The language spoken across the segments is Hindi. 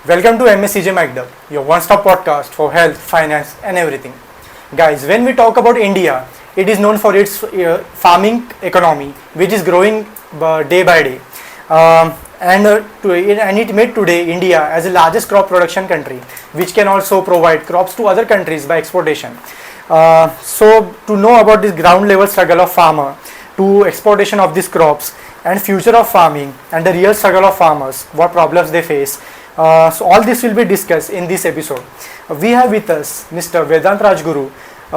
Welcome to MSCJ MacDub, your one-stop podcast for health, finance, and everything. Guys, when we talk about India, it is known for its farming economy, which is growing day by day. And it made today India as the largest crop production country, which can also provide crops to other countries by exportation. So to know about this ground level struggle of farmer to exportation of these crops and future of farming and the real struggle of farmers, what problems they face. So all this will be discussed in this episode. We have with us Mr. Vedant Rajguru,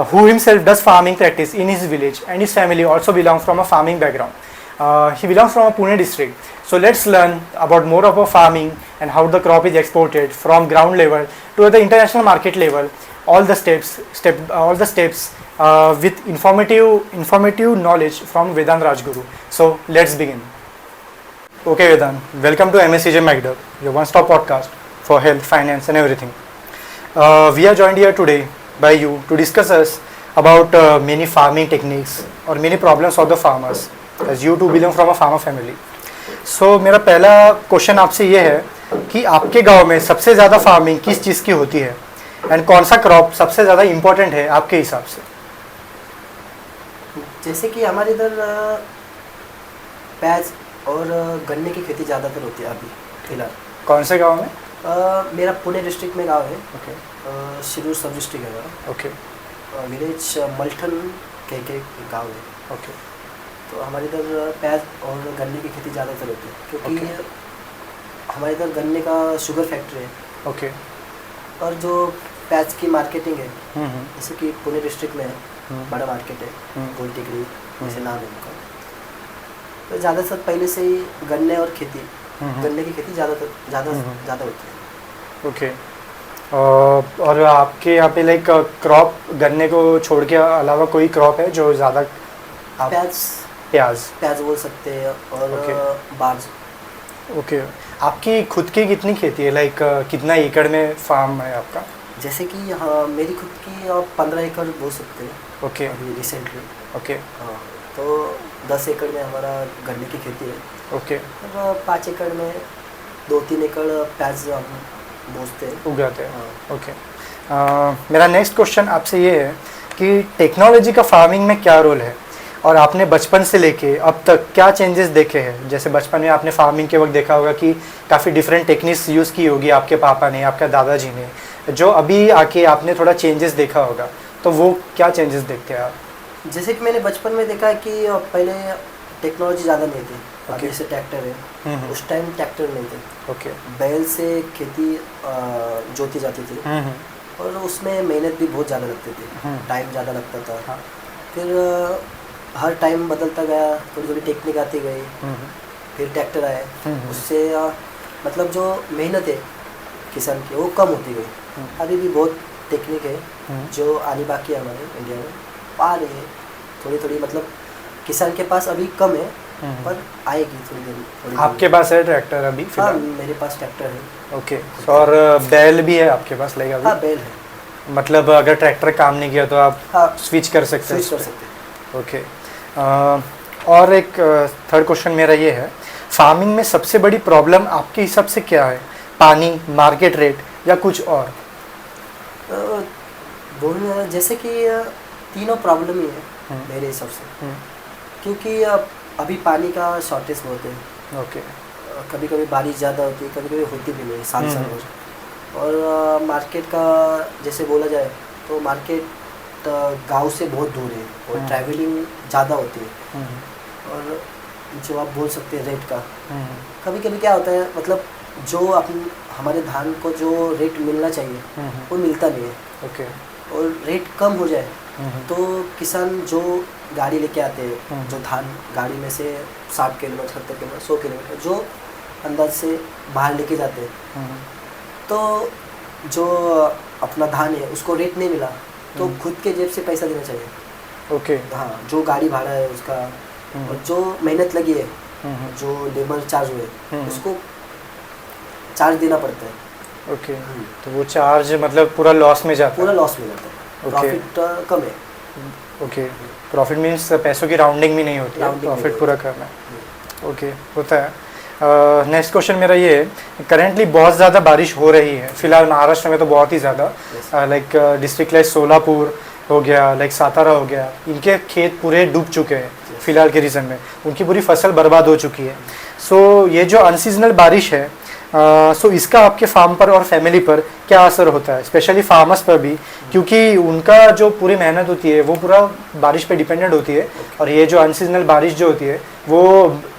who himself does farming practice in his village, and his family also belong from a farming background. He belongs from a Pune district. So let's learn about more about farming and how the crop is exported from ground level to the international market level. All the steps with informative knowledge from Vedant Rajguru. So let's begin. Okay, Vedant, welcome to MSCJ MacDub, your one-stop podcast for health, finance, and everything. We are joined here today by you to discuss us about many farming techniques or many problems of the farmers, as you too belong from a farmer family. So मेरा पहला क्वेश्चन आपसे ये है कि आपके गांव में सबसे ज़्यादा फार्मिंग किस चीज़ की होती है एंड कौन सा क्रॉप सबसे ज़्यादा इम्पोर्टेंट है आपके हिसाब से? जैसे कि हमारे इधर प्याज और गन्ने की खेती ज़्यादातर होती है अभी फिलहाल। कौन से गांव में? मेरा पुणे डिस्ट्रिक्ट में गांव है। ओके। शिरूर सब डिस्ट्रिक्ट है मेरा। ओके। विलेज मल्ठन के गांव है। ओके। तो हमारे इधर प्याज और गन्ने की खेती ज़्यादातर होती है क्योंकि हमारे इधर गन्ने का शुगर फैक्ट्री है। ओके। और जो प्याज की मार्केटिंग है जैसे कि पुणे डिस्ट्रिक्ट में बड़ा मार्केट है, गोल टिकरी जैसे नाम है उनका। तो ज़्यादातर पहले से ही गन्ने और खेती गन्ने की खेती ज़्यादा होती है। ओके। और आपके यहाँ पे लाइक क्रॉप गन्ने को छोड़ के अलावा कोई क्रॉप है जो ज़्यादा? प्याज बोल सकते हैं और बार्ज। ओके। आपकी खुद की कितनी खेती है, लाइक कितना एकड़ में फार्म है आपका? जैसे कि हाँ, मेरी खुद की 15 एकड़ बोल सकते हैं। ओके। अभी रिसेंटली। ओके। हाँ, तो 10 एकड़ में हमारा गन्ने की खेती है। ओके। और 5 एकड़ में 2-3 एकड़ प्याज हम बोते हैं, उगाते हैं। हाँ। ओके। मेरा नेक्स्ट क्वेश्चन आपसे ये है कि टेक्नोलॉजी का फार्मिंग में क्या रोल है और आपने बचपन से लेके अब तक क्या चेंजेस देखे हैं? जैसे बचपन में आपने फार्मिंग के वक्त देखा होगा कि काफ़ी डिफरेंट टेक्निक्स यूज़ की होगी आपके पापा ने, आपके दादाजी ने, जो अभी आके आपने थोड़ा चेंजेस देखा होगा, तो वो क्या चेंजेस देखते हैं आप? जैसे कि मैंने बचपन में देखा कि पहले टेक्नोलॉजी ज़्यादा नहीं थी। अभी जैसे ट्रैक्टर है, उस टाइम ट्रैक्टर नहीं थे। ओके। बैल से खेती जोती जाती थी और उसमें मेहनत भी बहुत ज़्यादा लगती थी, टाइम ज़्यादा लगता था। हाँ। फिर हर टाइम बदलता गया, थोड़ी थोड़ी टेक्निक आती गई। फिर ट्रैक्टर आए, उससे मतलब जो मेहनत है किसान की वो कम होती गई। अभी भी बहुत टेक्निक है जो आनी बाकी है हमारे इंडिया में, आ रही है थोड़ी थोड़ी, मतलब किसान के पास अभी कम है पर आएगी थोड़ी। आपके पास है ट्रैक्टर अभी? हाँ, मेरे पास ट्रैक्टर है। ओके। और बैल भी है आपके पास लाइक अभी? हाँ, बैल है। मतलब अगर ट्रैक्टर काम नहीं किया तो आप स्विच कर सकते हैं? स्विच कर सकते हैं। ओके। और एक थर्ड क्वेश्चन मेरा ये है, फार्मिंग में सबसे बड़ी प्रॉब्लम आपके हिसाब से क्या है? पानी, मार्केट रेट या कुछ और? दोनों, जैसे कि तीनों प्रॉब्लम ही है मेरे हिसाब से, क्योंकि अभी पानी का शॉर्टेज बहुत है। ओके। कभी कभी बारिश ज़्यादा होती है, कभी कभी होती भी नहीं, साल भर। और मार्केट का जैसे बोला जाए तो मार्केट गांव से बहुत दूर है और ट्रैवलिंग ज़्यादा होती है। और जो आप बोल सकते हैं रेट का, कभी कभी क्या होता है, मतलब जो हमारे धान को जो रेट मिलना चाहिए वो मिलता नहीं है। ओके। और रेट कम हो जाए तो किसान जो गाड़ी लेके आते हैं, जो धान गाड़ी में से 60 किलोमीटर, 70 किलोमीटर, 100 किलोमीटर जो अंदाज से बाहर लेके जाते हैं, तो जो अपना धान है उसको रेट नहीं मिला तो खुद के जेब से पैसा देना चाहिए। ओके। हाँ, जो गाड़ी भाड़ा है उसका और जो मेहनत लगी है, जो लेबर चार्ज हुए उसको चार्ज देना पड़ता है। ओके। तो वो चार्ज मतलब पूरा लॉस में जाता है? पूरा लॉस में जाता है। प्रॉफिट कम है। ओके। प्रॉफिट मीन्स पैसों की राउंडिंग भी नहीं होती है, प्रॉफिट पूरा करना है। ओके, होता है। नेक्स्ट क्वेश्चन मेरा ये है, करेंटली बहुत ज़्यादा बारिश हो रही है फिलहाल महाराष्ट्र में, तो बहुत ही ज़्यादा, लाइक डिस्ट्रिक्ट लाइक सोलापुर हो गया, लाइक सातारा हो गया, इनके खेत पूरे डूब चुके हैं फिलहाल के रीज़न में, उनकी पूरी फसल बर्बाद हो चुकी है। सो ये जो अनसीजनल बारिश है, सो इसका आपके फार्म पर और फैमिली पर क्या असर होता है, स्पेशली फार्मर्स पर भी, क्योंकि उनका जो पूरी मेहनत होती है वो पूरा बारिश पे डिपेंडेंट होती है, और ये जो अनसीजनल बारिश जो होती है वो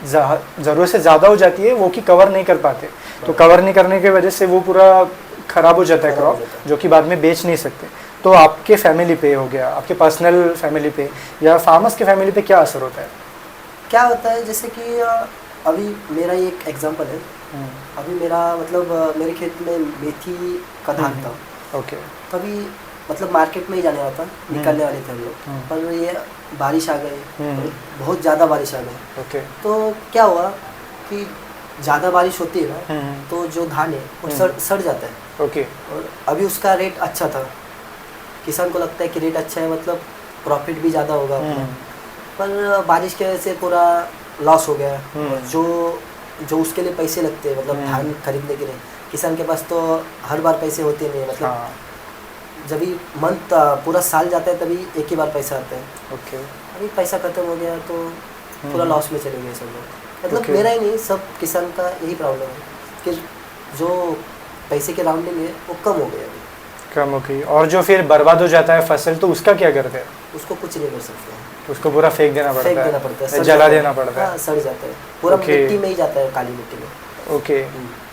ज़रूरत से ज़्यादा हो जाती है, वो कि कवर नहीं कर पाते, तो कवर नहीं करने की वजह से वो पूरा ख़राब हो जाता है क्रॉप, जो कि बाद में बेच नहीं सकते। तो आपके फैमिली पे हो गया, आपके पर्सनल फैमिली पे या फार्मर्स के फैमिली पे क्या असर होता है? क्या होता है, जैसे कि अभी मेरा ही एक एग्जांपल है। अभी मेरा मतलब मेरे खेत में मेथी का धान था, ओके, तभी मतलब मार्केट में ही जाने वाला था, निकलने वाले थे हम लोग, पर ये बारिश आ गई, बहुत ज़्यादा बारिश आ गई। ओके, तो क्या हुआ कि ज़्यादा बारिश होती है ना, तो जो धान है वो सड़ जाता है। ओके, और अभी उसका रेट अच्छा था, किसान को लगता है कि रेट अच्छा है, मतलब प्रॉफिट भी ज़्यादा होगा, पर बारिश की वजह से पूरा लॉस हो गया। और जो उसके लिए पैसे लगते हैं, मतलब धान खरीदने के लिए, किसान के पास तो हर बार पैसे होते नहीं, मतलब जब भी मंथ पूरा साल जाता है तभी एक ही बार पैसा आता है। ओके, अभी पैसा खत्म हो गया तो पूरा लॉस में चले गए सब लोग। मतलब मेरा ही नहीं, सब किसान का यही प्रॉब्लम है कि जो पैसे के राउंडिंग है वो कम हो गए, अभी कम हो गई। और जो फिर बर्बाद हो जाता है फसल, तो उसका क्या करते हैं? उसको कुछ नहीं कर सकते, उसको पूरा फेंक देना पड़ता है, जला देना पड़ता है, सड़ जाता है पूरा, मिट्टी में ही जाता है, काली मिट्टी में। ओके,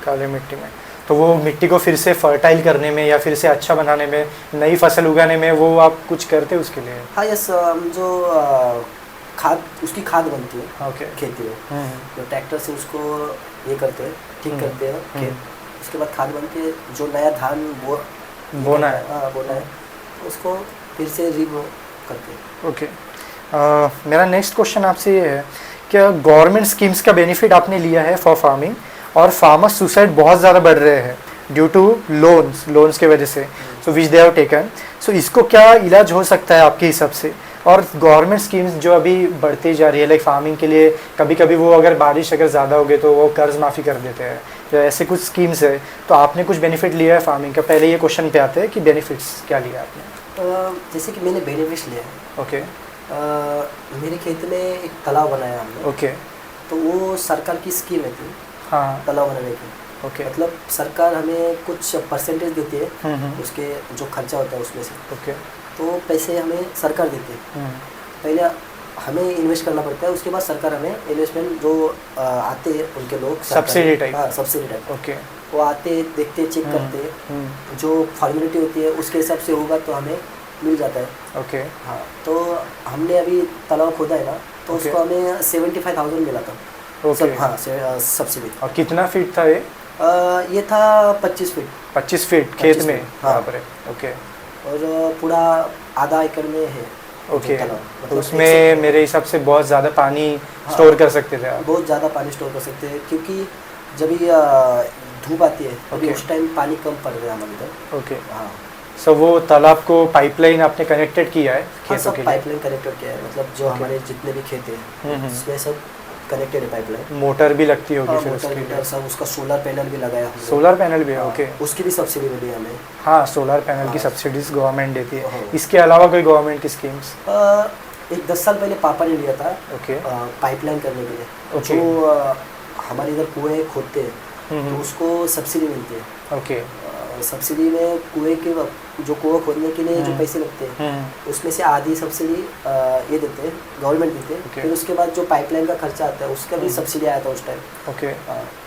काली मिट्टी में। तो वो मिट्टी को फिर से फर्टाइल करने में या फिर से अच्छा बनाने में, नई फसल उगाने में, वो आप कुछ करते हैं उसके लिए? हाँ, यस, जो खाद, उसकी खाद बनती है ओके, खेती में, जो ट्रैक्टर से उसको ये करते हैं, ठीक करते हैं खेत, उसके बाद खाद बनती है, जो नया धान बोना है, बोना है, उसको फिर से रिग्रो करते हैं। ओके, मेरा नेक्स्ट क्वेश्चन आपसे ये है, क्या गवर्नमेंट स्कीम्स का बेनिफिट आपने लिया है फॉर फार्मिंग, और फार्मर सुसाइड बहुत ज़्यादा बढ़ रहे हैं ड्यू टू लोन्स के वजह से, सो विच दे हैव टेकन, सो इसको क्या इलाज हो सकता है आपके हिसाब से? और गवर्नमेंट स्कीम्स जो अभी बढ़ती जा रही है, लाइक फार्मिंग के लिए, कभी कभी वो अगर बारिश अगर ज़्यादा हो गई तो वो कर्ज माफ़ी कर देते हैं, तो ऐसे कुछ स्कीम्स है, तो आपने कुछ बेनिफिट लिया है फार्मिंग का? पहले ये क्वेश्चन पे आते हैं कि बेनिफिट्स क्या लिया आपने? जैसे कि मैंने बेनिफिट्स लिया है। ओके, मेरे खेत में एक तालाब बनाया हमने। ओके, तो वो सरकार की स्कीम है थी, हाँ, तालाब बनाने की। ओके, मतलब सरकार हमें कुछ परसेंटेज देती है उसके जो खर्चा होता है उसमें से, ओके, तो पैसे हमें सरकार देती है। पहले हमें इन्वेस्ट करना पड़ता है, उसके बाद सरकार हमें इन्वेस्टमेंट जो आते हैं उनके लोग, सब्सिडी टाइप, हाँ सब्सिडी टाइप, ओके, वो आते देखते चेक करते हैं, जो फॉर्मेलिटी होती है उसके हिसाब से होगा तो हमें मिल जाता है। ओके, हाँ, तो हमने अभी तालाब खोदा है ना, तो उसको हमें 75,000 मिला था। ओके, हाँ, सब्सिडी। और कितना फीट था ये? ये था 25 फीट। 25 फीट खेत में? हाँ, ओके, और पूरा आधा एकड़ में है। ओके, मतलब तो उसमें मेरे हिसाब से बहुत ज़्यादा पानी स्टोर कर सकते थे आप? बहुत ज़्यादा पानी स्टोर कर सकते हैं, क्योंकि जब ये धूप आती है अभी उस टाइम पानी कम पड़ रहा है हमारे इधर। ओके, हाँ, सो वो तालाब को पाइपलाइन आपने कनेक्टेड किया है खेतों सब के लिए? पाइपलाइन कनेक्टेड किया है, मतलब जो हमारे जितने भी खेत हैं उसमें सब कनेक्टेड है पाइपलाइन। मोटर भी लगती होगी फिर मोटर उसके लिए? सब, उसका सोलर पैनल भी लगाया हमने। सोलर पैनल भी है? ओके, उसकी भी सब्सिडी मिली हमें। हाँ, सोलर पैनल की सब्सिडीज गवर्नमेंट देती है। हाँ। इसके अलावा कोई गवर्नमेंट की स्कीम्स? एक 10 साल पहले पापा ने लिया था, ओके, पाइपलाइन करने के लिए। ओके, जो हमारे इधर कुएं खोदते हैं तो उसको सब्सिडी मिलती है। ओके, सब्सिडी में कुएं के जो कुआं खोदने के लिए जो पैसे लगते हैं उसमें से आधी सब्सिडी ये देते हैं, गवर्नमेंट देते हैं। फिर उसके बाद जो पाइपलाइन का खर्चा आता है उसका भी सब्सिडी आया था उस टाइम। ओके,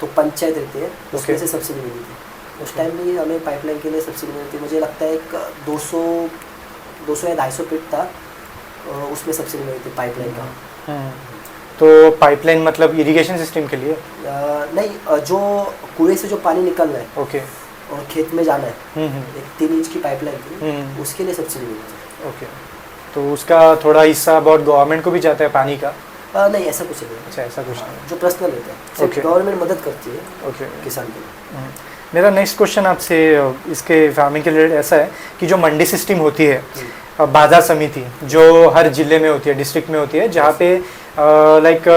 तो पंचायत रहती है, उसमें से सब्सिडी मिली थी। उस टाइम भी हमें पाइपलाइन के लिए सब्सिडी मिली थी। मुझे लगता है एक 200 या 250 फीट था, उसमें सब्सिडी मिली थी पाइपलाइन का। तो पाइपलाइन मतलब इरिगेशन सिस्टम के लिए? नहीं, जो कुएं से जो पानी निकलना है, ओके, और खेत में जाना है, एक 3 इंच की पाइपलाइन थी, उसके लिए सब्सिडी मिली थी। ओके, तो उसका थोड़ा हिस्सा बहुत गवर्नमेंट को भी जाता है पानी का? नहीं, ऐसा कुछ नहीं। अच्छा, ऐसा कुछ नहीं, जो पर्सनल रहता है, सिर्फ गवर्नमेंट मदद करती है ओके, किसान के लिए। मेरा नेक्स्ट क्वेश्चन आपसे इसके फार्मिंग के रिलेटेड ऐसा है कि जो मंडी सिस्टम होती है, बाजार समिति जो हर जिले में होती है, डिस्ट्रिक्ट में होती है, जहाँ पे लाइक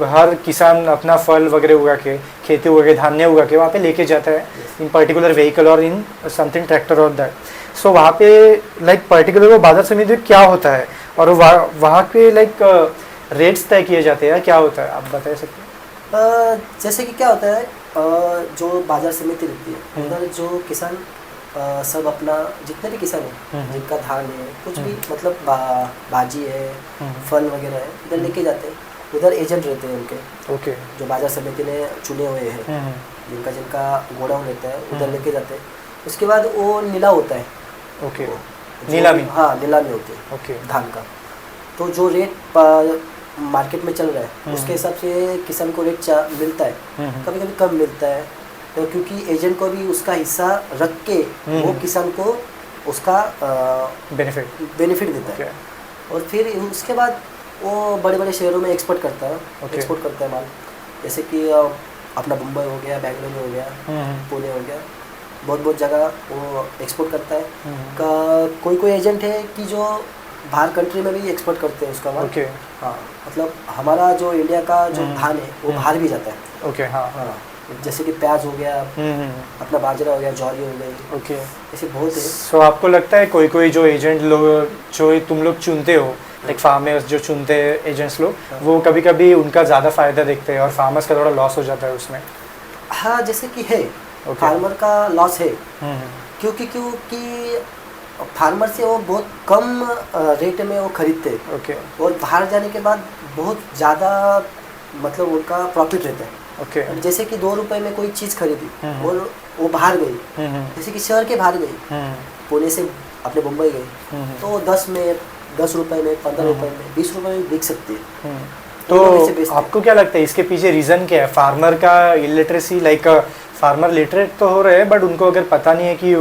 हर किसान अपना फल वगैरह उगा के, खेती उगा के, धान्य उगा के वहाँ पे लेके जाता है इन पर्टिकुलर व्हीकल और इन समथिंग ट्रैक्टर और दैट. सो वहाँ पे लाइक पर्टिकुलर वो बाजार समिति में क्या होता है और वहाँ पे लाइक रेट्स तय किए जाते हैं, क्या होता है आप बता सकते हैं? जैसे कि क्या होता है, जो बाजार समिति रहती है उधर जो किसान सब अपना जितने भी किसान हैं जिनका धान है कुछ भी मतलब बाजी है, फल वगैरह है, इधर लेके जाते हैं. उधर एजेंट रहते हैं उनके, ओके. जो बाजार समिति ने चुने हुए हैं, जिनका जिनका गोडाउन रहता है उधर लेके जाते हैं. उसके बाद वो नीला होता है. ओके. नीलामी. हाँ, नीलामी होती है ओके. धान का. तो जो रेट मार्केट में चल रहा है उसके हिसाब से किसान को रेट मिलता है. कभी कभी कम मिलता है, तो क्योंकि एजेंट को भी उसका हिस्सा रख के वो किसान को उसका बेनिफिट देता है. और फिर उसके बाद वो बड़े बड़े शहरों में एक्सपोर्ट करता है. एक्सपोर्ट करता है माल, जैसे कि अपना मुंबई हो गया, बेंगलुरु हो गया, पुणे हो गया, बहुत बहुत जगह वो एक्सपोर्ट करता है. कोई कोई एजेंट है कि जो बाहर कंट्री में भी एक्सपोर्ट करते हैं उसका माल. हाँ, मतलब हमारा जो इंडिया का जो धान है वो बाहर भी जाता है. ओके. हाँ. जैसे कि प्याज हो गया, अपना बाजरा हो गया, ज्वारी हो गई. ओके. ऐसे बहुत है. सो आपको लगता है कोई कोई जो एजेंट लोग जो तुम लोग चुनते हो, लाइक फार्मर्स जो चुनते हैं एजेंट्स लोग, वो कभी कभी उनका ज़्यादा फायदा देखते हैं और फार्मर्स का थोड़ा लॉस हो जाता है उसमें? हाँ, जैसे कि है फार्मर का लॉस है. क्योंकि फार्मर से वो बहुत कम रेट में वो खरीदते हैं. ओके. और बाहर जाने के बाद बहुत ज़्यादा मतलब उनका प्रॉफिट रहता है. ओके. जैसे कि 2 रुपए में कोई चीज़ खरीदी और वो बाहर गई, जैसे कि शहर के बाहर गई, पुणे से अपने मुंबई गई, तो 10 रुपए में, 15 रुपए में, 20 रुपए में बिक सकती है. तो आपको क्या लगता है इसके पीछे रीज़न क्या है? फार्मर का इलिटरेसी, लाइक फार्मर लिटरेट तो हो रहे हैं बट उनको अगर पता नहीं है कि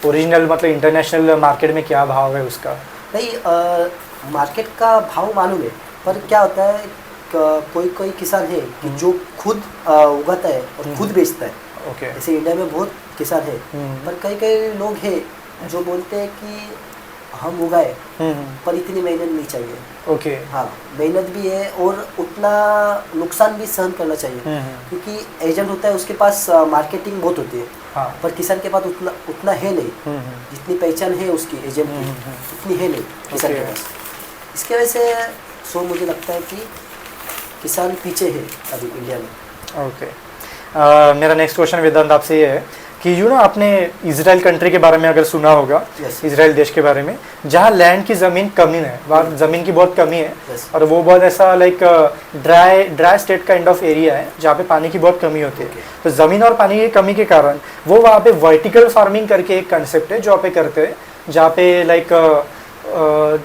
ओरिजिनल मतलब इंटरनेशनल मार्केट में क्या भाव है उसका. नहीं, मार्केट का भाव मालूम है, पर क्या होता है कोई कोई किसान है कि जो खुद उगाता है और खुद बेचता है. ओके. जैसे इंडिया में बहुत किसान है, पर कई कई लोग हैं जो बोलते हैं कि हम उगाए पर इतनी मेहनत नहीं चाहिए. ओके. हाँ, मेहनत भी है और उतना नुकसान भी सहन करना चाहिए. क्योंकि एजेंट होता है उसके पास मार्केटिंग बहुत होती है. हाँ. पर किसान के पास उतना है नहीं. जितनी पहचान है उसकी एजेंट की उतनी है नहीं किसान के पास. इसके वजह से मुझे लगता है कि किसान पीछे है अभी इंडिया में. ओके. मेरा नेक्स्ट क्वेश्चन वेदांत आपसे ये है कि आपने इजराइल कंट्री के बारे में अगर सुना होगा, इजराइल देश के बारे में, जहाँ लैंड की ज़मीन कमी है, वहाँ ज़मीन की बहुत कमी है. और वो बहुत ऐसा like dry state kind of area है जहाँ पे पानी की बहुत कमी होती है. तो ज़मीन और पानी की कमी के कारण वो वहाँ पे वर्टिकल फार्मिंग करके एक कंसेप्ट है जो वहाँ पे करते हैं, जहाँ पे लाइक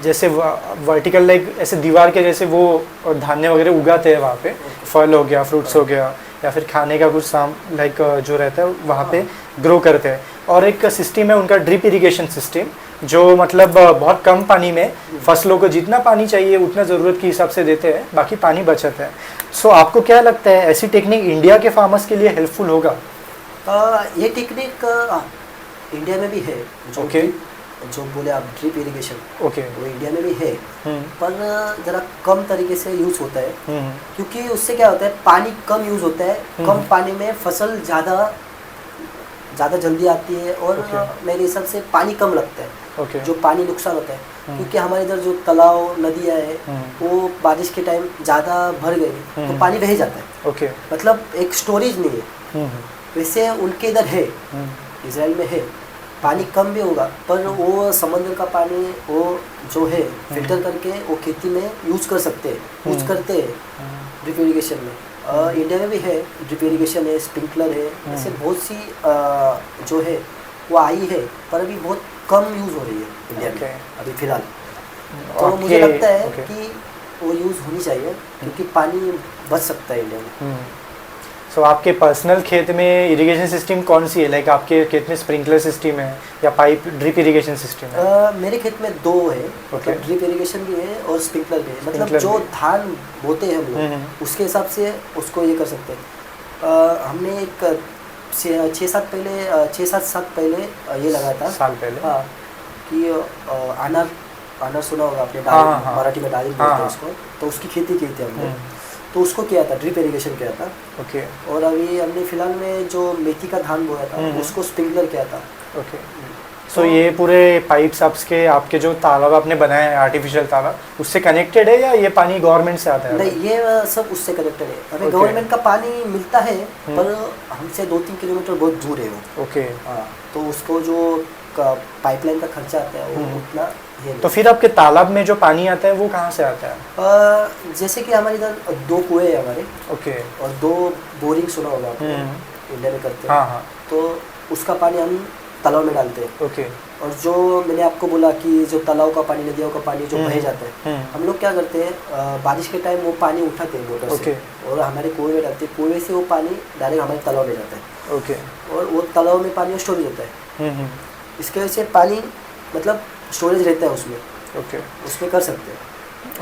जैसे वर्टिकल लाइक ऐसे दीवार के जैसे वो धान्य वगैरह उगाते हैं वहाँ पे. फल हो गया, फ्रूट्स हो गया, या फिर खाने का कुछ लाइक जो रहता है वहाँ पे ग्रो करते हैं. और एक सिस्टम है उनका ड्रिप इरिगेशन सिस्टम, जो मतलब बहुत कम पानी में फसलों को जितना पानी चाहिए उतना ज़रूरत के हिसाब से देते हैं, बाकी पानी बचता है. सो आपको क्या लगता है ऐसी टेक्निक इंडिया के फार्मर्स के लिए हेल्पफुल होगा? ये टेक्निक इंडिया में भी है. जो बोले आप ड्रिप इरिगेशन, ओके, वो इंडिया में भी है, पर ज़रा कम तरीके से यूज़ होता है. क्योंकि उससे क्या होता है, पानी कम यूज़ होता है. कम पानी में फसल ज़्यादा जल्दी आती है और मेरे हिसाब से पानी कम लगता है. जो पानी नुकसान होता है, क्योंकि हमारे इधर जो तालाब नदियाँ है वो बारिश के टाइम ज़्यादा भर गई तो पानी बह जाता है. मतलब एक स्टोरेज नहीं है. वैसे उनके इधर है, इजराइल में है, पानी कम भी होगा पर वो समंदर का पानी वो जो है फिल्टर करके वो खेती में यूज कर सकते हैं, यूज करते हैं ड्रिप इरिगेशन में. इंडिया में भी है ड्रिप इरिगेशन है, स्प्रिंकलर है, ऐसे बहुत सी जो है वो आई है, पर अभी बहुत कम यूज़ हो रही है इंडिया में अभी फिलहाल. तो मुझे लगता है कि वो यूज़ होनी चाहिए क्योंकि पानी बच सकता है इंडिया में. सो आपके पर्सनल खेत में इरिगेशन सिस्टम कौन सी है? लाइक आपके खेत में स्प्रिंकलर सिस्टम है या पाइप ड्रिप इरिगेशन सिस्टम है? मेरे खेत में 2 है. मतलब ड्रिप इरिगेशन भी है और स्प्रिंकलर भी है. मतलब जो धान बोते हैं हम लोग उसके हिसाब से उसको ये कर सकते हैं. हमने एक 6-7 साल पहले ये लगाया था. साल पहले. हाँ, कि अनार अनार सुना होगा आपने, हाँ, दाल हाँ। मराठी में दाल हाँ, बोलते हैं हाँ। उसको। तो उसकी खेती की थी हमने। हम्म, तो उसको किया था, ड्रिप इरिगेशन किया था। ओके और अभी हमने फिलहाल में जो मेथी का धान बोया था हम्म। उसको स्प्रिंकलर किया था। ओके। सो ये पूरे पाइप्स आपके आपके जो तालाब आपने बनाए हैं आर्टिफिशियल तालाब, उससे कनेक्टेड है या ये पानी गवर्नमेंट से आता है? नहीं, ये सब उससे कनेक्टेड है। हमें Okay. गवर्नमेंट का पानी मिलता है, हम्म। पर हमसे 2-3 किलोमीटर बहुत दूर है वो। ओके। हाँ, तो उसको जो पाइपलाइन का खर्चा आता है वो हम्म। उतना है नहीं। तो फिर आपके तालाब में जो पानी आता है वो कहाँ से आता है? जैसे कि हमारे इधर 2 कुएं हैं हमारे, ओके। और 2 बोरिंग सुना होगा आपने, हम्म। इंडिया में करते हैं। हाँ हाँ। तो उसका पानी हम तालाब में डालते हैं। ओके। और जो मैंने आपको बोला कि जो तालाब का पानी, नदियों का पानी जो बह जाता है, हम लोग क्या करते हैं, बारिश के टाइम वो पानी उठाते हैं मोटर से, और हमारे कुएं में डालते हैं। कुएं से वो पानी डायरेक्ट हमारे तालाब में जाता है, ओके। और वो तालाब में पानी स्टोरेज होता है। हम्म। इसके वजह से पानी मतलब स्टोरेज रहता है उसमें, ओके उसमें कर सकते हैं।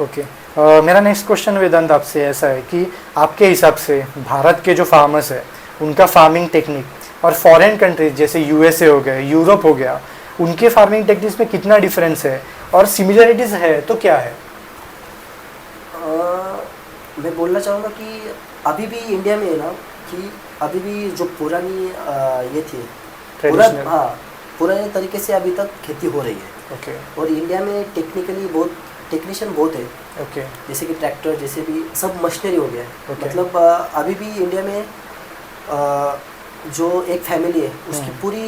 ओके। मेरा नेक्स्ट क्वेश्चन वेदांत आपसे ऐसा है कि आपके हिसाब से भारत के जो फार्मर्स है उनका फार्मिंग टेक्निक और फॉरेन कंट्रीज जैसे यूएसए हो गया, यूरोप हो गया, उनके फार्मिंग टेक्निक्स में कितना डिफरेंस है और सिमिलरिटीज है तो क्या है? मैं बोलना चाहूँगा कि अभी भी इंडिया में है ना, कि अभी भी जो पुरानी ये थी Traditional. हाँ, पुराने तरीके से अभी तक खेती हो रही है। ओके और इंडिया में टेक्निकली बहुत टेक्नीशियन बहुत है, ओके जैसे कि ट्रैक्टर, जैसे भी सब मशीनरी हो गया है। Okay. मतलब अभी भी इंडिया में जो एक फैमिली है उसकी पूरी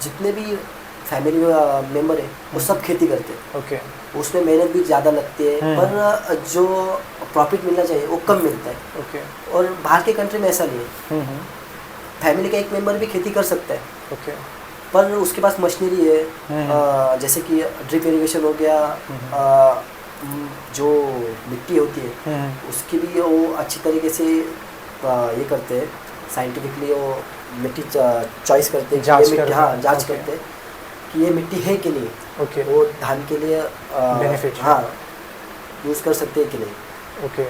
जितने भी फैमिली मेंबर है वो सब खेती करते हैं। ओके उसमें मेहनत भी ज़्यादा लगती है, पर जो प्रॉफिट मिलना चाहिए वो कम मिलता है। ओके और बाहर के कंट्री में ऐसा नहीं है, हम्म। फैमिली का एक मेंबर भी खेती कर सकता है, ओके पर उसके पास मशीनरी है। जैसे कि ड्रिप इरिगेशन हो गया, जो मिट्टी होती है उसकी भी वो अच्छी तरीके से ये करते हैं, साइंटिफिकली वो मिट्टी चॉइस करते हैं, जांच कि ये मिट्टी, करते हैं। हाँ जांच Okay. करते हैं कि ये मिट्टी है कि नहीं, ओके वो धान के लिए Beneficial. हाँ यूज़ कर सकते हैं कि नहीं। ओके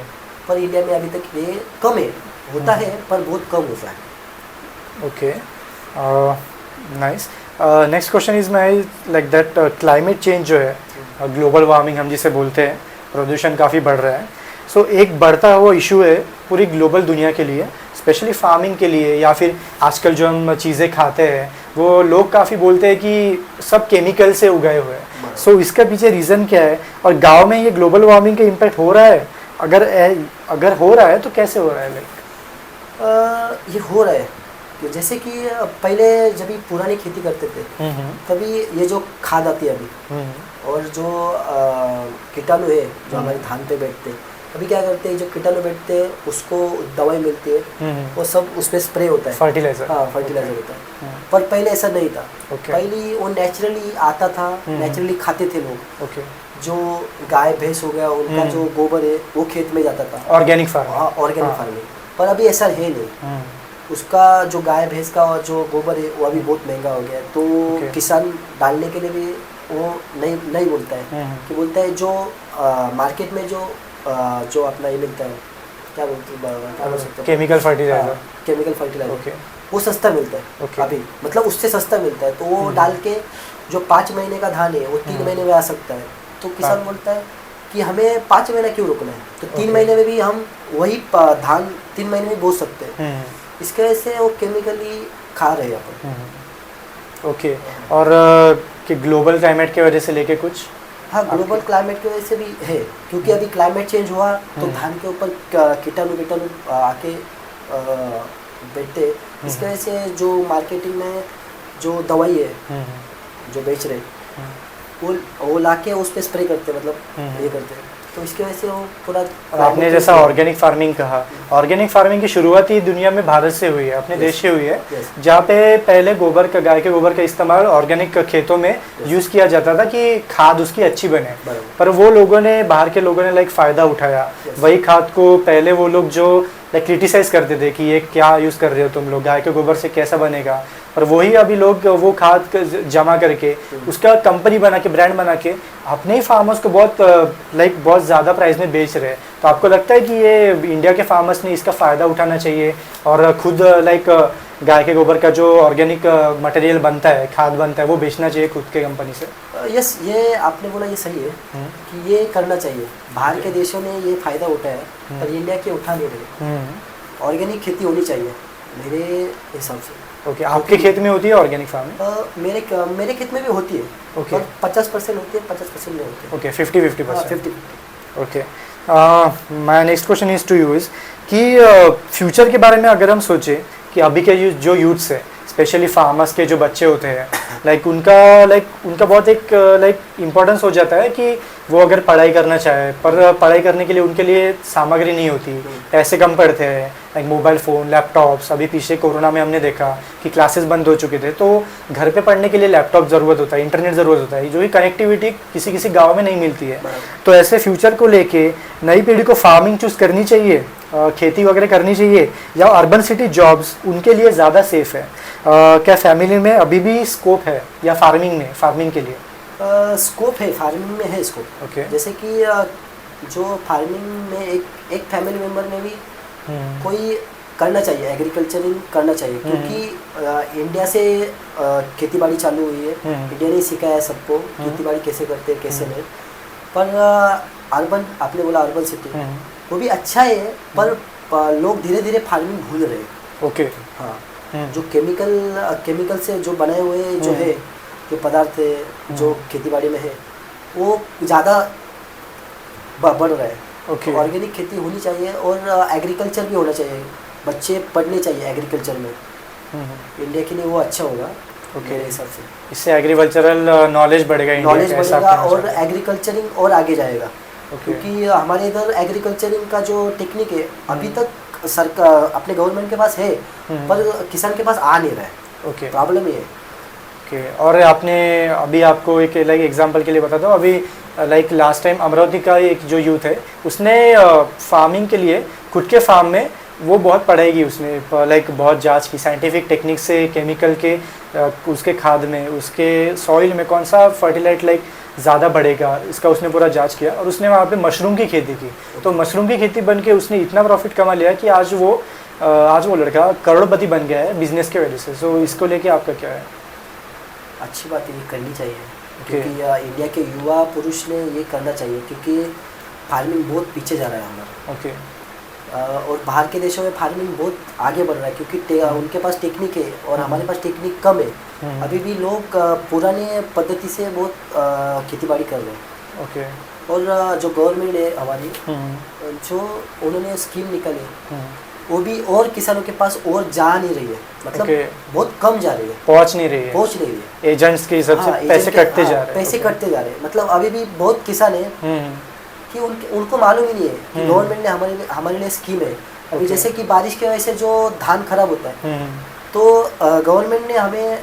पर इंडिया में अभी तक ये कम है, होता है पर बहुत कम होता है। Okay nice. Next question is my like that climate change जो है, ग्लोबल वार्मिंग हम जिसे बोलते हैं, प्रदूषण काफ़ी बढ़ रहा है। सो एक बढ़ता हुआ इशू है पूरी ग्लोबल दुनिया के लिए, स्पेशली फार्मिंग के लिए, या फिर आजकल जो हम चीज़ें खाते हैं वो लोग काफ़ी बोलते हैं कि सब केमिकल से उगाए हुए हैं। सो इसका पीछे रीज़न क्या है, और गांव में ये ग्लोबल वार्मिंग का इम्पैक्ट हो रहा है? अगर हो रहा है तो कैसे हो रहा है? लाइक ये हो रहा है कि जैसे कि पहले जब भी पुरानी खेती करते थे तभी ये जो खाद आती है अभी, और जो कीटाणु है जो हमारे धान पे बैठते हैं, अभी क्या करते हैं, जो कीटाणु बैठते हैं उसको दवाई मिलती है, वो सब उस पर स्प्रे होता है, फर्टिलाइजर। हाँ फर्टिलाइजर होता है। पर पहले ऐसा नहीं था, पहले वो नेचुरली आता था, नेचुरली खाते थे लोग। ओके। जो गाय भैंस हो गया उनका जो गोबर है वो खेत में जाता था, ऑर्गेनिक फार्मिंग। Organic farming. पर अभी ऐसा है नहीं, उसका जो गाय भैंस का जो गोबर है वो अभी बहुत महंगा हो गया है। तो किसान डालने के लिए भी वो नहीं बोलता है, कि बोलता है जो मार्केट में जो अपना ये मिलता है, क्या बोल सकते हैं, chemical fertiliser. Chemical fertiliser okay. वो सस्ता मिलता है अभी, मतलब उससे सस्ता मिलता है। तो वो डाल के जो 5 महीने का धान है वो 3 महीने में आ सकता है। तो किसान बोलता है कि हमें 5 महीना क्यों रुकना है, तो 3 महीने में भी हम वही धान 3 महीने में बो सकते हैं। इसके वजह से वो केमिकली खा रहे हैं अपन। ओके। और कि ग्लोबल क्लाइमेट की वजह से लेके कुछ, हाँ ग्लोबल क्लाइमेट की वजह से भी है, क्योंकि अभी क्लाइमेट चेंज हुआ तो धान के ऊपर कीटाणु आके बैठते। इसके वजह से जो मार्केटिंग में जो दवाई है जो बेच रहे वो लाके उस पर स्प्रे करते, मतलब ये करते हैं। तो इसकी वजह से वो पूरा, आपने जैसा ऑर्गेनिक फार्मिंग कहा, ऑर्गेनिक फार्मिंग की शुरुआत ही दुनिया में भारत से हुई है, अपने देश से हुई है, जहाँ पे पहले गाय के गोबर का इस्तेमाल ऑर्गेनिक खेतों में यूज़ किया जाता था कि खाद उसकी अच्छी बने। पर वो लोगों ने, बाहर के लोगों ने लाइक फ़ायदा उठाया, वही खाद को पहले वो लोग जो लाइक क्रिटिसाइज़ करते थे कि ये क्या यूज़ कर रहे हो तुम लोग, गाय के गोबर से कैसा बनेगा, और वही अभी लोग वो खाद जमा करके उसका कंपनी बना के, ब्रांड बना के अपने ही फार्मर्स को बहुत ज़्यादा प्राइस में बेच रहे हैं। तो आपको लगता है कि ये इंडिया के फार्मर्स ने इसका फ़ायदा उठाना चाहिए और खुद गाय के गोबर का जो ऑर्गेनिक मटेरियल बनता है, खाद बनता है, वो बेचना चाहिए खुद के कंपनी से? यस, ये आपने बोला ये सही है कि ये करना चाहिए। बाहर के देशों ने ये फ़ायदा उठाया है पर इंडिया के उठा नहीं रहे। ऑर्गेनिक खेती होनी चाहिए मेरे हिसाब से। ओके, आपके खेत में होती है ऑर्गेनिक फार्मिंग? मेरे खेत में भी होती है। ओके, 50% होती है, 50% नहीं होती है। Okay, 50-50%। 50-50। Okay, my next question is to you is कि फ्यूचर के बारे में अगर हम सोचें कि अभी के जो यूथ्स है, स्पेशली फार्मर्स के जो बच्चे होते हैं, उनका बहुत एक इम्पोर्टेंस हो जाता है कि वो अगर पढ़ाई करना चाहे पर पढ़ाई करने के लिए उनके लिए सामग्री नहीं होती, पैसे कम पड़ते हैं, लाइक मोबाइल फ़ोन, लैपटॉप्स। अभी पीछे कोरोना में हमने देखा कि क्लासेस बंद हो चुके थे, तो घर पे पढ़ने के लिए लैपटॉप ज़रूरत होता है, इंटरनेट ज़रूरत होता है, जो कि कनेक्टिविटी किसी किसी गाँव में नहीं मिलती है। तो ऐसे फ्यूचर को लेके नई पीढ़ी को फार्मिंग चूज़ करनी चाहिए, खेती वगैरह करनी चाहिए, या अर्बन सिटी जॉब्स उनके लिए ज़्यादा सेफ है? क्या फैमिली में अभी भी स्कोप है या फार्मिंग के लिए? स्कोप है, फार्मिंग में है स्कोप। ओके, जैसे कि जो फार्मिंग में एक फैमिली मेम्बर में भी कोई करना चाहिए, एग्रीकल्चरिंग करना चाहिए, क्योंकि इंडिया से खेती बाड़ी चालू हुई है। इंडिया ने सिखाया है सबको खेती बाड़ी कैसे करते हैं, कैसे नहीं। पर अर्बन, आपने बोला अर्बन सिटी, वो भी अच्छा है पर लोग धीरे धीरे फार्मिंग भूल रहे हैं। ओके, हाँ, जो केमिकल से जो बनाए हुए जो है, जो पदार्थ है जो खेतीबाड़ी में है, वो ज़्यादा बढ़ रहा है। ओके, ऑर्गेनिक खेती होनी चाहिए और एग्रीकल्चर भी होना चाहिए। बच्चे पढ़ने चाहिए एग्रीकल्चर में, इंडिया के लिए वो अच्छा होगा मेरे हिसाब से। इससे एग्रीकल्चरल नॉलेज बढ़ेगा, नॉलेज बढ़ेगा और एग्रीकल्चरिंग और आगे जाएगा। क्योंकि हमारे इधर एग्रीकल्चरिंग का जो टेक्निक है अभी तक सरकार अपने गवर्नमेंट के पास है पर किसान के पास आ नहीं रहा है। ओके, प्रॉब्लम ये है। ओके, और आपने अभी आपको एक एग्जांपल के लिए बताता हूँ, अभी लास्ट टाइम अमरावती का एक जो यूथ है उसने फार्मिंग के लिए खुद के फार्म में वो बहुत पढ़ाई की, उसने बहुत जांच की साइंटिफिक टेक्निक से, केमिकल के उसके खाद में, उसके सॉइल में कौन सा फर्टिलाइट ज़्यादा बढ़ेगा, इसका उसने पूरा जांच किया और उसने वहाँ पे मशरूम की खेती की। तो मशरूम की खेती बन के उसने इतना प्रॉफिट कमा लिया कि आज वो लड़का करोड़पति बन गया है बिजनेस के वजह से। सो इसको लेके आपका क्या है? अच्छी बात ये करनी चाहिए क्योंकि इंडिया के युवा पुरुष ने ये करना चाहिए, क्योंकि फार्मिंग बहुत पीछे जा रहा है हमारा। ओके, और बाहर के देशों में फार्मिंग बहुत आगे बढ़ रहा है क्योंकि उनके पास टेक्निक है और हमारे पास टेक्निक कम है। अभी भी लोग पुराने पद्धति से बहुत खेतीबाड़ी कर रहे हैं। ओके, और जो गवर्नमेंट है हमारी, जो उन्होंने स्कीम निकाली वो भी और किसानों के पास और जा नहीं रही है, मतलब बहुत कम जा रही है, पहुंच नहीं रही है। एजेंट्स के हिसाब से पैसे कटते जा रहे हैं। पैसे कटते जा रहे हैं, मतलब अभी भी बहुत किसान है कि उनको मालूम ही नहीं है कि गवर्नमेंट ने हमारे लिए स्कीम है। अभी जैसे कि बारिश की वजह से जो धान खराब होता है तो गवर्नमेंट ने हमें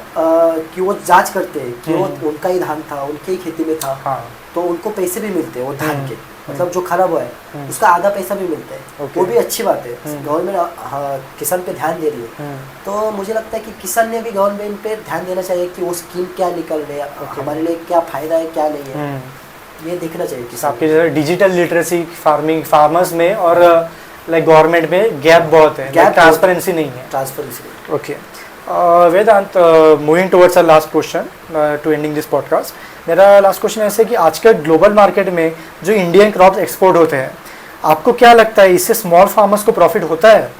कि वो जांच करते हैं कि वो उनका ही धान था, उनके ही खेती में था, तो उनको पैसे भी मिलते हैं वो धान के, मतलब जो खराब हुआ है उसका आधा पैसा भी मिलता है। वो भी अच्छी बात है, गवर्नमेंट किसान पे ध्यान दे रही है। तो मुझे लगता है कि किसान ने भी गवर्नमेंट पे ध्यान देना चाहिए कि वो स्कीम क्या निकल रही है, हमारे लिए क्या फायदा है क्या नहीं है, ये देखना चाहिए। किसान आपकी जैसे डिजिटल लिटरेसी फार्मर्स में और गवर्नमेंट में गैप बहुत है, ट्रांसपेरेंसी नहीं है। Okay, Vedant, moving towards our last question to ending this podcast. मेरा लास्ट क्वेश्चन ऐसे कि आज के ग्लोबल मार्केट में जो इंडियन क्रॉप्स एक्सपोर्ट होते हैं, आपको क्या लगता है इससे स्मॉल फार्मर्स को प्रॉफिट होता है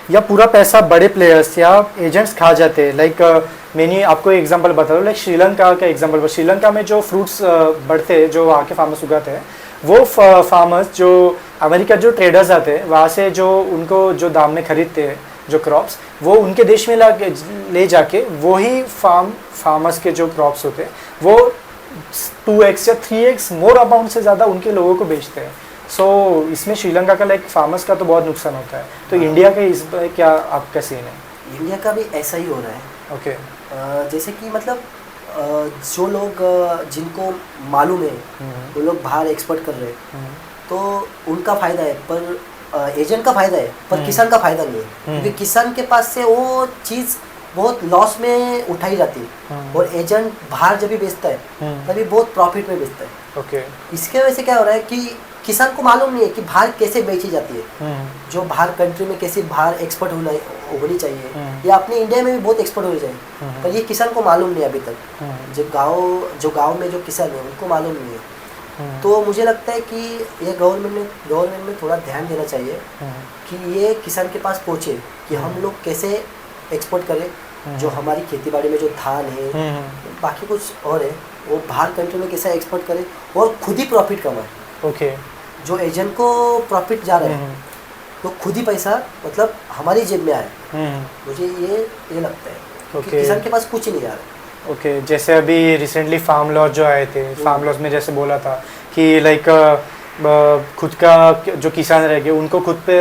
या पूरा पैसा बड़े प्लेयर्स या एजेंट्स खा जाते हैं? मैंने आपको एग्जांपल बता दूँ, श्रीलंका का एग्जांपल। श्रीलंका में जो फ्रूट्स बढ़ते हैं, जो वहाँ के फार्मर्स उगाते हैं, वो फार्मर्स जो अमेरिका जो ट्रेडर्स आते हैं वहाँ से जो उनको जो दाम में खरीदते हैं जो क्रॉप्स, वो उनके देश में ले जाके वही फार्मर्स के जो क्रॉप्स होते हैं वो 2x या 3x मोर अमाउंट से ज़्यादा उनके लोगों को बेचते हैं। सो इसमें श्रीलंका का फार्मर्स का तो बहुत नुकसान होता है। तो इंडिया का इस क्या आपका सीन है? इंडिया का भी ऐसा ही हो रहा है। ओके, जैसे कि मतलब जो लोग जिनको मालूम है वो लोग बाहर एक्सपोर्ट कर रहे हैं तो उनका फ़ायदा है, पर एजेंट का फ़ायदा है पर किसान का फ़ायदा नहीं है, क्योंकि किसान के पास से वो चीज़ बहुत लॉस में उठाई जाती है और एजेंट बाहर जब भी बेचता है तभी बहुत प्रॉफिट में बेचता है। ओके, इसके वजह से क्या हो रहा है कि किसान को मालूम नहीं है कि बाहर कैसे बेची जाती है, हम्म, जो बाहर कंट्री में कैसे बाहर एक्सपोर्ट होनी चाहिए, हम्म। या अपने इंडिया में भी बहुत एक्सपोर्ट होनी चाहिए, हम्म। पर ये किसान को मालूम नहीं है अभी तक। हम्म, जो गांव में जो किसान है उनको मालूम नहीं है। हम्म, तो मुझे लगता है कि ये गवर्नमेंट में थोड़ा ध्यान देना चाहिए हम्म, कि ये किसान के पास पहुँचे कि हम लोग कैसे एक्सपोर्ट करें, जो हमारी खेती बाड़ी में जो धान है, हम्म, बाकी कुछ और है, वो बाहर कंट्री में कैसे एक्सपोर्ट करें और खुद ही प्रॉफिट कमाए। ओके, जो एजेंट को प्रॉफिट जा रहा है हम्म, तो खुद ही पैसा मतलब हमारी जेब में आए। हम्म, मुझे ये लगता है कि ओके। किसान के पास कुछ ही नहीं आ रहा है। ओके। जैसे अभी रिसेंटली फार्म लॉज जो आए थे, फार्म लॉज में जैसे बोला था कि लाइक खुद का जो किसान रहेंगे उनको खुद पे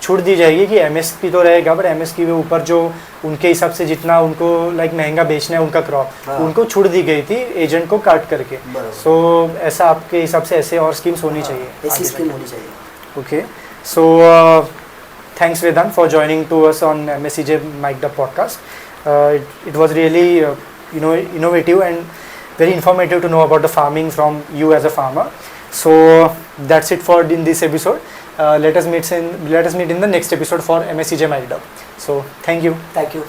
छूट दी जाएगी कि एमएसपी तो रहेगा, बट एमएसपी के ऊपर जो उनके हिसाब से जितना उनको लाइक महंगा बेचना है उनका क्रॉप, हाँ। उनको छूट दी गई थी एजेंट को काट करके। बराबर। सो ऐसा आपके हिसाब से ऐसे और स्कीम्स होनी चाहिए? ऐसी स्कीम होनी चाहिए। Okay, so thanks Vedant for joining to us on MSCJ Mic'd Up podcast. It was really innovative and very informative to know about the farming from you as a farmer. So that's it for in this episode. Let us meet in the next episode for MSCJ Mic'd Up. So thank you. Thank you.